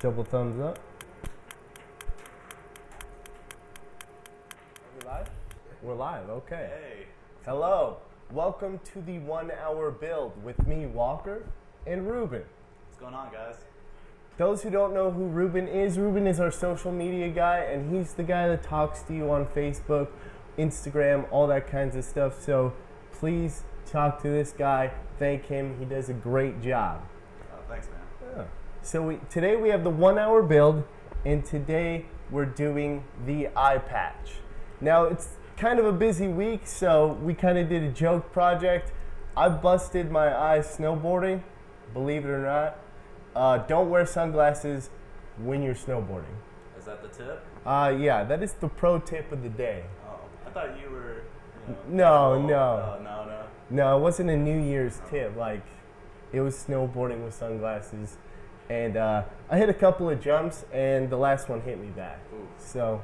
Double thumbs up. Are we live? We're live, okay. Hey. Hello. Welcome to the 1 hour build with me, Walker, and Reuben. What's going on, guys? Those who don't know who Reuben is our social media guy, and he's the guy that talks to you on Facebook, Instagram, all that kinds of stuff. So please talk to this guy. Thank him. He does a great job. Oh, thanks, man. Yeah. So today we have the 1 hour build, and today we're doing the eye patch. Now it's kind of a busy week, so we kind of did a joke project. I busted my eyes snowboarding, believe it or not. Don't wear sunglasses when you're snowboarding. Is that the tip? Yeah, that is the pro tip of the day. Oh, I thought you were. No. No. It wasn't a New Year's tip. Like, it was snowboarding with sunglasses. And I hit a couple of jumps, and the last one hit me back. Ooh. So,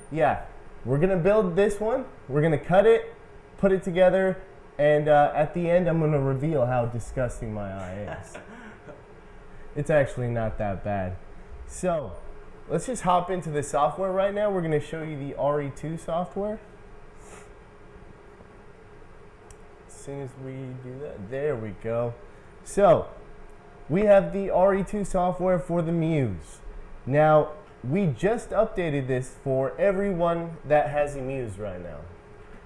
yeah, we're going to build this one. We're going to cut it, put it together, and at the end, I'm going to reveal how disgusting my eye is. It's actually not that bad. So, let's just hop into the software right now. We're going to show you the RE2 software. As soon as we do that, there we go. So, we have the RE2 software for the Muse. Now, we just updated this for everyone that has a Muse right now.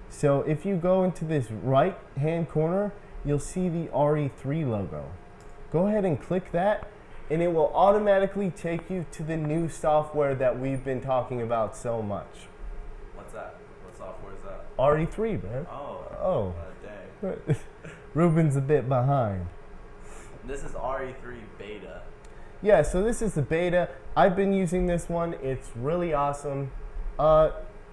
So if you go into this right hand corner, you'll see the RE3 logo. Go ahead and click that, and it will automatically take you to the new software that we've been talking about so much. What's that? What software is that? RE3, man. Oh. Dang. Reuben's a bit behind. This is RE3 beta. Yeah, so this is the beta. I've been using this one. It's really awesome.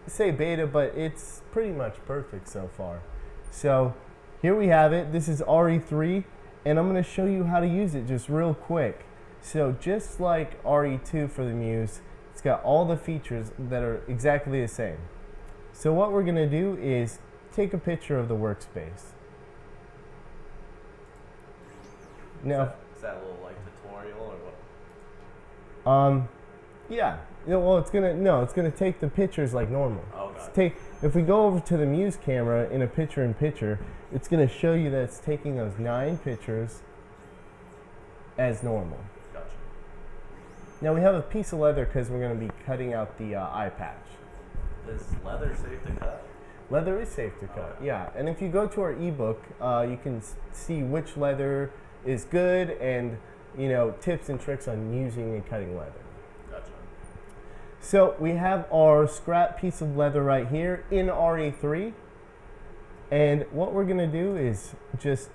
Say beta, but it's pretty much perfect so far. So here we have it. This is RE3, and I'm going to show you how to use it just real quick. So just like RE2 for the Muse, it's got all the features that are exactly the same. So what we're going to do is take a picture of the workspace. Now, is that a little like tutorial or what? Yeah. Well, it's gonna take the pictures like normal. Oh, got it. If we go over to the Muse camera in a picture-in-picture, it's gonna show you that it's taking those 9 pictures as normal. Gotcha. Now we have a piece of leather because we're gonna be cutting out the eye patch. Is leather safe to cut? Leather is safe to cut, yeah. And if you go to our ebook, you can see which leather is good and tips and tricks on using and cutting leather. Gotcha. So we have our scrap piece of leather right here in RE3, and what we're going to do is just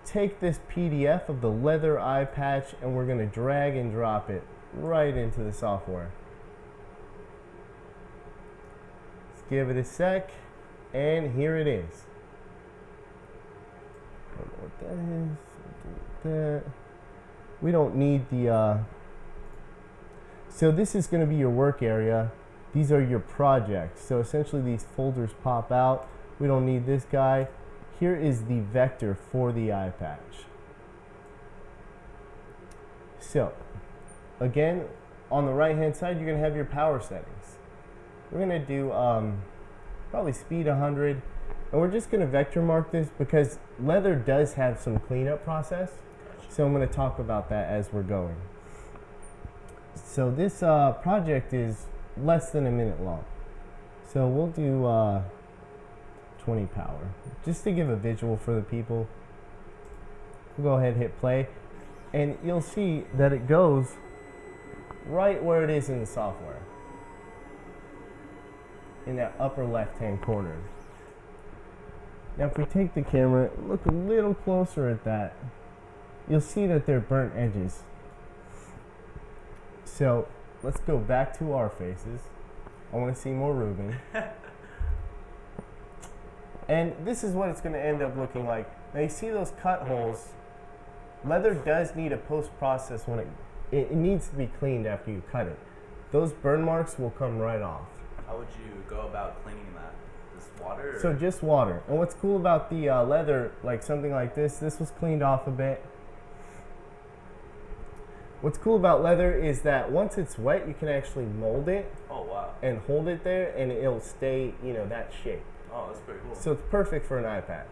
take this PDF of the leather eye patch and we're going to drag and drop it right into the software. Let's give it a sec, and here it is. I don't know what that is. That. We don't need the, so this is going to be your work area. These are your projects. So essentially these folders pop out. We don't need this guy. Here is the vector for the eye patch. So again, on the right hand side, you're going to have your power settings. We're going to do probably speed 100. And we're just going to vector mark this because leather does have some cleanup process. So I'm going to talk about that as we're going. So this project is less than a minute long. So we'll do 20 power, just to give a visual for the people. We'll go ahead and hit play, and you'll see that it goes right where it is in the software, in that upper left-hand corner. Now if we take the camera, look a little closer at that, you'll see that they're burnt edges. So let's go back to our faces. I want to see more Reuben. And this is what it's going to end up looking like. Now you see those cut holes. Leather does need a post-process when it needs to be cleaned after you cut it. Those burn marks will come right off. How would you go about cleaning that? Just water? So just water. And what's cool about the leather, like something like this was cleaned off a bit. What's cool about leather is that once it's wet, you can actually mold it Oh wow. and hold it there, and it'll stay, that shape. Oh, that's pretty cool. So it's perfect for an eye patch.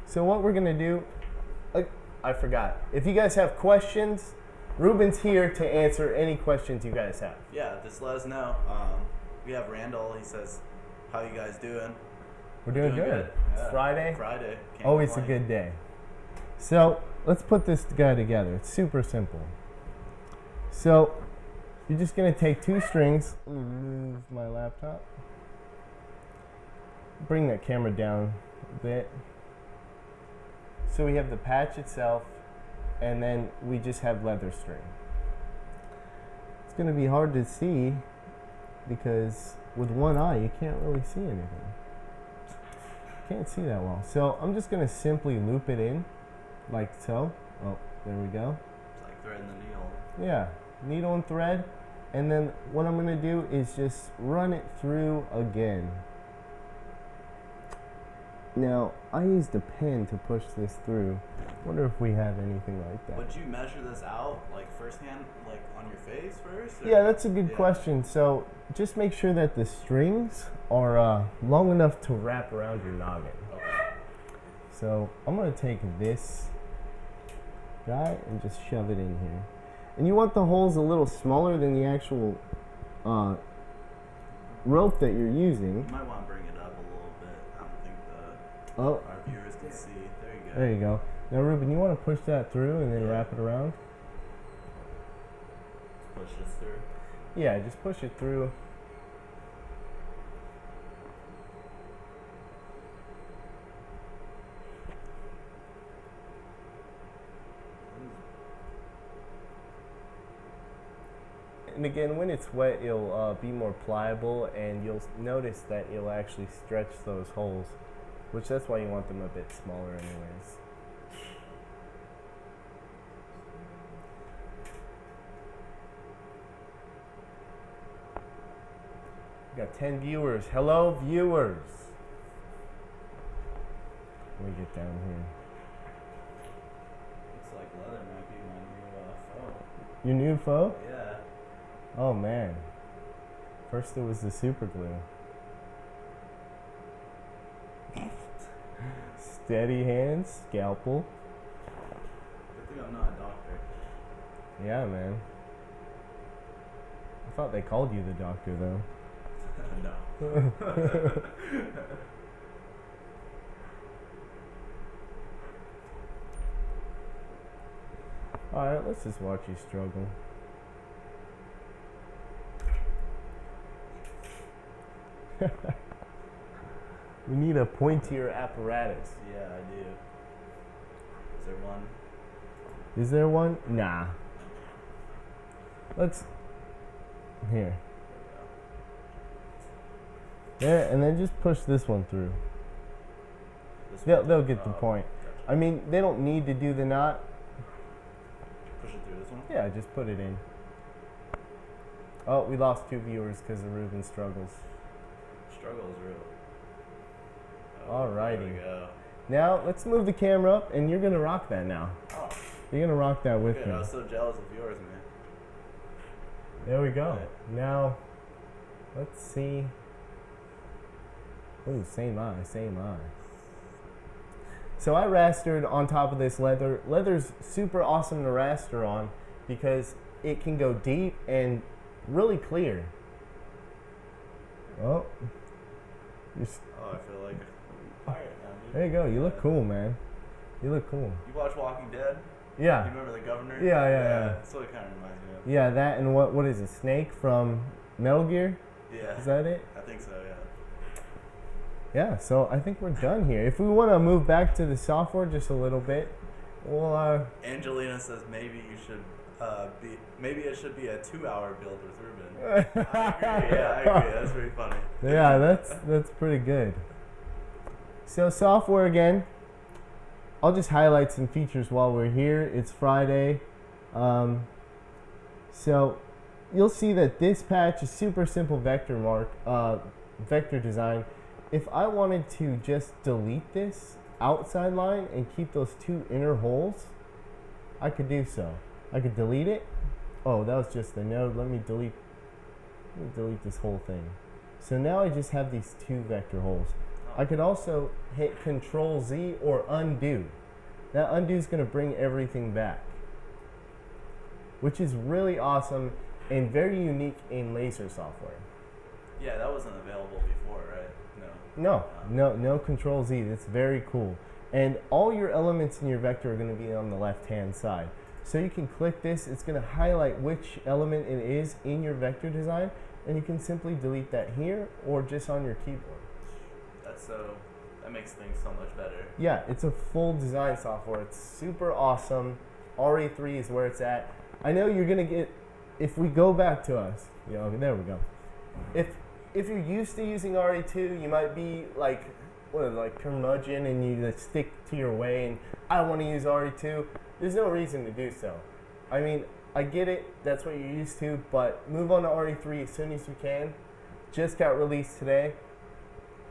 So what we're gonna do, I forgot. If you guys have questions, Reuben's here to answer any questions you guys have. Yeah, just let us know. We have Randall. He says, "How you guys doing?" We're doing good. It's Yeah. Friday. Friday. Can't Always a complain. good day. So let's put this guy together. It's super simple. So you're just gonna take 2 strings. Move my laptop. Bring that camera down a bit. So we have the patch itself, and then we just have leather string. It's gonna be hard to see because with one eye you can't really see anything. Can't see that well. So I'm just gonna simply loop it in like so. Oh, there we go. It's like threading the needle. Yeah, needle and thread. And then what I'm gonna do is just run it through again. Now, I used a pen to push this through. Wonder if we have anything like that. Would you measure this out like firsthand, like on your face first? Or? Yeah, that's a good Yeah. question. So just make sure that the strings are long enough to wrap around your noggin. Okay. So I'm gonna take this guy and just shove it in here. And you want the holes a little smaller than the actual rope that you're using. You might want to bring it up a little bit. I don't think Oh, our viewers can see. There you go. there you go. Now, Reuben, you want to push that through and then Yeah. wrap it around? Push this through. Yeah, just push it through. And again, when it's wet, it'll be more pliable, and you'll notice that it'll actually stretch those holes, which that's why you want them a bit smaller anyways. We got 10 viewers. Hello, viewers. Let me get down here. Looks like leather might be my new phone. Your new foe? Yeah. Oh man. First it was the super glue. Steady hands, scalpel. Good thing I'm not a doctor. Yeah, man. I thought they called you the doctor though. No. Alright, let's just watch you struggle. We need a pointier apparatus. Yeah, I do. Is there one? Is there one? Nah. Let's. Here. There, and then just push this one through. This They'll one? get the Oh, point. gotcha. I mean, they don't need to do the knot. Push it through this one? Yeah, just put it in. Oh, we lost 2 viewers because of Reuben struggles. Struggle is real. Alrighty. There we go. Now, let's move the camera up, and you're going to rock that now. Oh, You're going to rock that with good. me. I was so jealous of yours, man. There we go. Right. Now, let's see. Oh, same eye, same eye. So I rastered on top of this leather. Leather's super awesome to raster on because it can go deep and really clear. Oh. Oh, I feel like a pirate now, dude. There you go. You look cool, man. You look cool. You watch Walking Dead? You Yeah. remember the governor? Yeah. That's what it kind of reminds me of. Yeah, that and what is it? Snake from Metal Gear? Yeah. Is that it? I think so, yeah. Yeah, so I think we're done here. If we want to move back to the software just a little bit, we'll Angelina says maybe you should maybe it should be a 2-hour build with Reuben. I agree. Yeah, I agree. That's pretty funny. yeah, that's pretty good. So software again. I'll just highlight some features while we're here. It's Friday. So you'll see that this patch is super simple vector design. If I wanted to just delete this outside line and keep those 2 inner holes, I could do so. I could delete it. Oh, that was just the node. Let me delete this whole thing. So now I just have these 2 vector holes. I could also hit Control Z or undo. That undo is going to bring everything back, which is really awesome and very unique in laser software. Yeah, that wasn't available before, right? No Control Z. That's very cool. And all your elements in your vector are going to be on the left-hand side. So you can click this. It's going to highlight which element it is in your vector design, and you can simply delete that here or just on your keyboard. That makes things so much better. Yeah, it's a full design software. It's super awesome. RE3 is where it's at. I know you're gonna get, if we go back to us, there we go. If you're used to using RE2, you might be like curmudgeon and you stick to your way and I want to use RE2. There's no reason to do so. I mean, I get it, that's what you're used to, but move on to RE3 as soon as you can. Just got released today.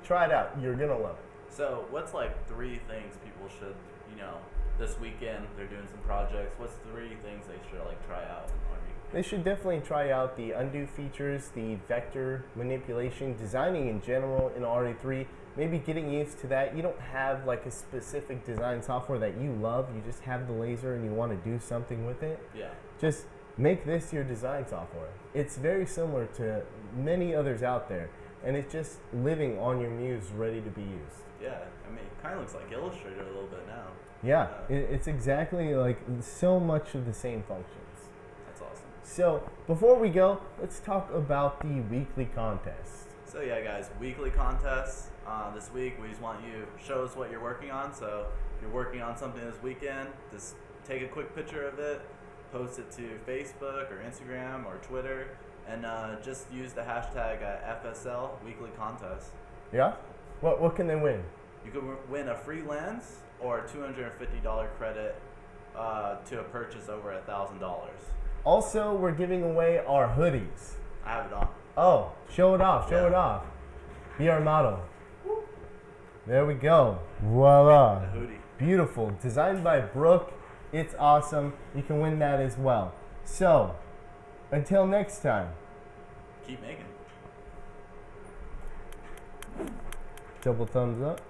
Try it out. You're gonna love it. So what's like 3 things people should, this weekend they're doing some projects. What's 3 things they should like try out in RE? They should definitely try out the undo features, the vector manipulation, designing in general in RE3. Maybe getting used to that. You don't have like a specific design software that you love. You just have the laser and you want to do something with it. Yeah. Just make this your design software. It's very similar to many others out there. And it's just living on your muse, ready to be used. Yeah, I mean, it kind of looks like Illustrator a little bit now. Yeah, it's exactly like so much of the same functions. That's awesome. So, before we go, let's talk about the weekly contest. So yeah, guys, weekly contests. This week, we just want you to show us what you're working on. So if you're working on something this weekend, just take a quick picture of it, post it to Facebook or Instagram or Twitter, and just use the hashtag FSL Weekly Contest. Yeah? What can they win? You could win a free lens or a $250 credit to a purchase over $1,000. Also, we're giving away our hoodies. I have it on. Oh, show it off, show it off. Be our model. There we go. Voila. The hoodie. Beautiful. Designed by Brooke. It's awesome. You can win that as well. So, until next time. Keep making. Double thumbs up.